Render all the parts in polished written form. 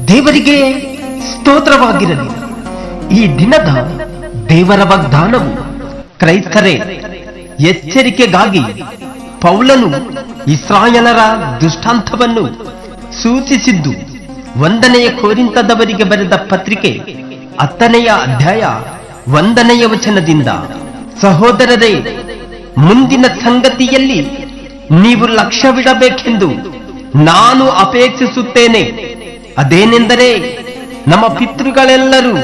ದೇವರಿಗೆ ಸ್ತೋತ್ರವಾಗಿರಲಿ. ಈ ದಿನದ ದೇವರ ವಾಗ್ದಾನವು ಕ್ರೈಸ್ತರೇ ಎಚ್ಚರಿಕೆಗಾಗಿ ಪೌಲನು ಇಸ್ರಾಯೇಲರ ದೃಷ್ಟಾಂತವನ್ನು ಸೂಚಿಸಿದ್ದು 1ನೇ ಕೊರಿಂಥದವರಿಗೆ ಬರೆದ ಪತ್ರಿಕೆ 10ನೇ ಅಧ್ಯಾಯ 1ನೇ ವಚನದಿಂದ. ಸಹೋದರರೇ, ಮುಂದಿನ ಸಂಗತಿಯಲ್ಲಿ ನೀವು ಲಕ್ಷ್ಯವಿಡಬೇಕೆಂದು ನಾನು ಅಪೇಕ್ಷಿಸುತ್ತೇನೆ. ಅದೇನೆಂದರೆ, ನಮ್ಮ ಪಿತೃಗಳೆಲ್ಲರೂ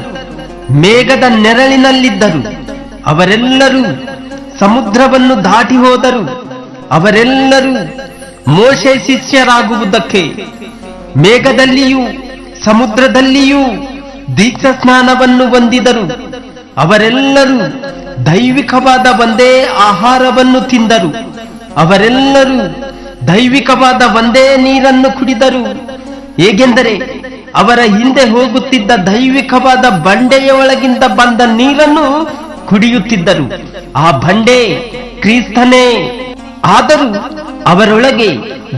ಮೇಘದ ನೆರಳಿನಲ್ಲಿದ್ದರು, ಅವರೆಲ್ಲರೂ ಸಮುದ್ರವನ್ನು ದಾಟಿ ಹೋದರು. ಅವರೆಲ್ಲರೂ ಮೋಶೆ ಶಿಷ್ಯರಾಗುವುದಕ್ಕೆ ಮೇಘದಲ್ಲಿಯೂ ಸಮುದ್ರದಲ್ಲಿಯೂ ದೀಕ್ಷಾ ಸ್ನಾನವನ್ನು ಹೊಂದಿದರು. ಅವರೆಲ್ಲರೂ ದೈವಿಕವಾದ ಒಂದೇ ಆಹಾರವನ್ನು ತಿಂದರು. ಅವರೆಲ್ಲರೂ ದೈವಿಕವಾದ ಒಂದೇ ನೀರನ್ನು ಕುಡಿದರು. ಹೇಗೆಂದರೆ, ಅವರ ಹಿಂದೆ ಹೋಗುತ್ತಿದ್ದ ದೈವಿಕವಾದ ಬಂಡೆಯ ಒಳಗಿಂದ ಬಂದ ನೀರನ್ನು ಕುಡಿಯುತ್ತಿದ್ದರು. ಆ ಬಂಡೆ ಕ್ರಿಸ್ತನೇ. ಆದರೂ ಅವರೊಳಗೆ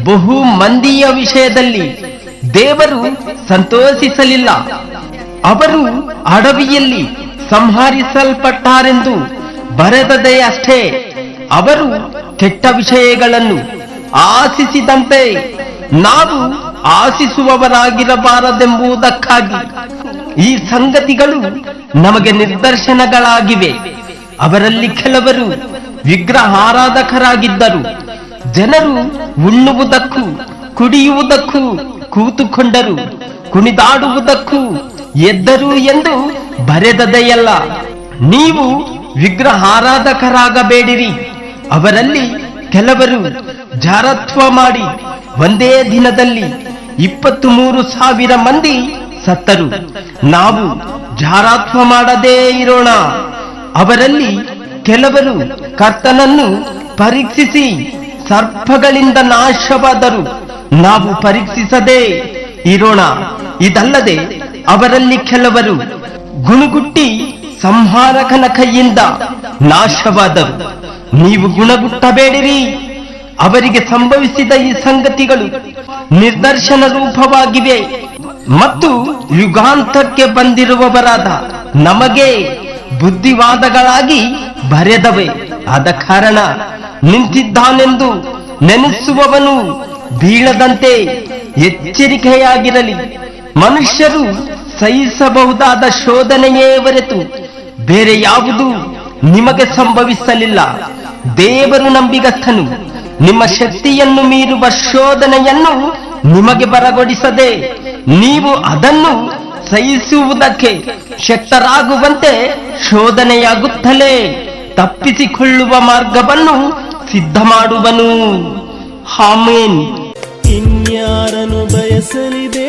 ಬಹು ಮಂದಿಯ ವಿಷಯದಲ್ಲಿ ದೇವರು ಸಂತೋಷಿಸಲಿಲ್ಲ. ಅವರು ಅಡವಿಯಲ್ಲಿ ಸಂಹರಿಸಲ್ಪಟ್ಟಾರೆಂದು ಬರೆದದೇ ಅಷ್ಟೇ. ಅವರು ಕೆಟ್ಟ ವಿಷಯಗಳನ್ನು ಆಶಿಸಿದಂತೆ ನಾವು ಆಶಿಸುವವರಾಗಿರಬಾರದೆಂಬುದಕ್ಕಾಗಿ ಈ ಸಂಗತಿಗಳು ನಮಗೆ ನಿದರ್ಶನಗಳಾಗಿವೆ. ಅವರಲ್ಲಿ ಕೆಲವರು ವಿಗ್ರಹಾರಾಧಕರಾಗಿದ್ದರು. ಜನರು ಉಣ್ಣುವುದಕ್ಕೂ ಕುಡಿಯುವುದಕ್ಕೂ ಕೂತುಕೊಂಡರು, ಕುಣಿದಾಡುವುದಕ್ಕೂ ಎದ್ದರು ಎಂದು ಬರೆದದೆಯಲ್ಲ. ನೀವು ವಿಗ್ರಹಾರಾಧಕರಾಗಬೇಡಿರಿ. ಅವರಲ್ಲಿ ಕೆಲವರು ಜಾರತ್ವ ಮಾಡಿ ಒಂದೇ ದಿನದಲ್ಲಿ 23,000 ಮಂದಿ ಸತ್ತರು. ನಾವು ಜಾರತ್ವ ಮಾಡದೇ ಇರೋಣ. ಅವರಲ್ಲಿ ಕೆಲವರು ಕರ್ತನನ್ನು ಪರೀಕ್ಷಿಸಿ ಸರ್ಪಗಳಿಂದ ನಾಶವಾದರು. ನಾವು ಪರೀಕ್ಷಿಸದೇ ಇರೋಣ. ಇದಲ್ಲದೆ ಅವರಲ್ಲಿ ಕೆಲವರು ಗುಣಗುಟ್ಟಿ ಸಂಹಾರಕನ ಕೈಯಿಂದ ನಾಶವಾದರು. ನೀವು ಗುಣಗುಟ್ಟಬೇಡಿರಿ. ಅವರಿಗೆ ಸಂಭವಿಸಿದ ಈ ಸಂಗತಿಗಳು ನಿದರ್ಶನ ರೂಪವಾಗಿವೆ ಮತ್ತು ಯುಗಾಂತಕ್ಕೆ ಬಂದಿರುವವರಾದ ನಮಗೆ ಬುದ್ಧಿವಾದಗಳಾಗಿ ಬರೆದವೆ. ಆದ ಕಾರಣ ನಿಂತಿದ್ದಾನೆಂದು ನೆನೆಸುವವನು ಬೀಳದಂತೆ ಎಚ್ಚರಿಕೆಯಾಗಿರಲಿ. ಮನುಷ್ಯರು ಸಹಿಸಬಹುದಾದ ಶೋಧನೆಯೇ ಹೊರತು ಬೇರೆ ಯಾವುದು ನಿಮಗೆ ಸಂಭವಿಸಲಿಲ್ಲ. ದೇವರು ನಂಬಿಗಸ್ತನು. ನಿಮ್ಮ ಶಕ್ತಿಯನ್ನು ಮೀರುವ ಶೋಧನೆಯನ್ನು ನಿಮಗೆ ಬರಗೊಡಿಸದೆ ನೀವು ಅದನ್ನು ಸಹಿಸುವುದಕ್ಕೆ ಶಕ್ತರಾಗುವಂತೆ ಶೋಧನೆಯಾಗುತ್ತಲೇ ತಪ್ಪಿಸಿಕೊಳ್ಳುವ ಮಾರ್ಗವನ್ನು ಸಿದ್ಧ ಮಾಡುವನು. ಆಮೆನ್. ಇನ್ಯಾರನ್ನು ಬಯಸಲಿದೆ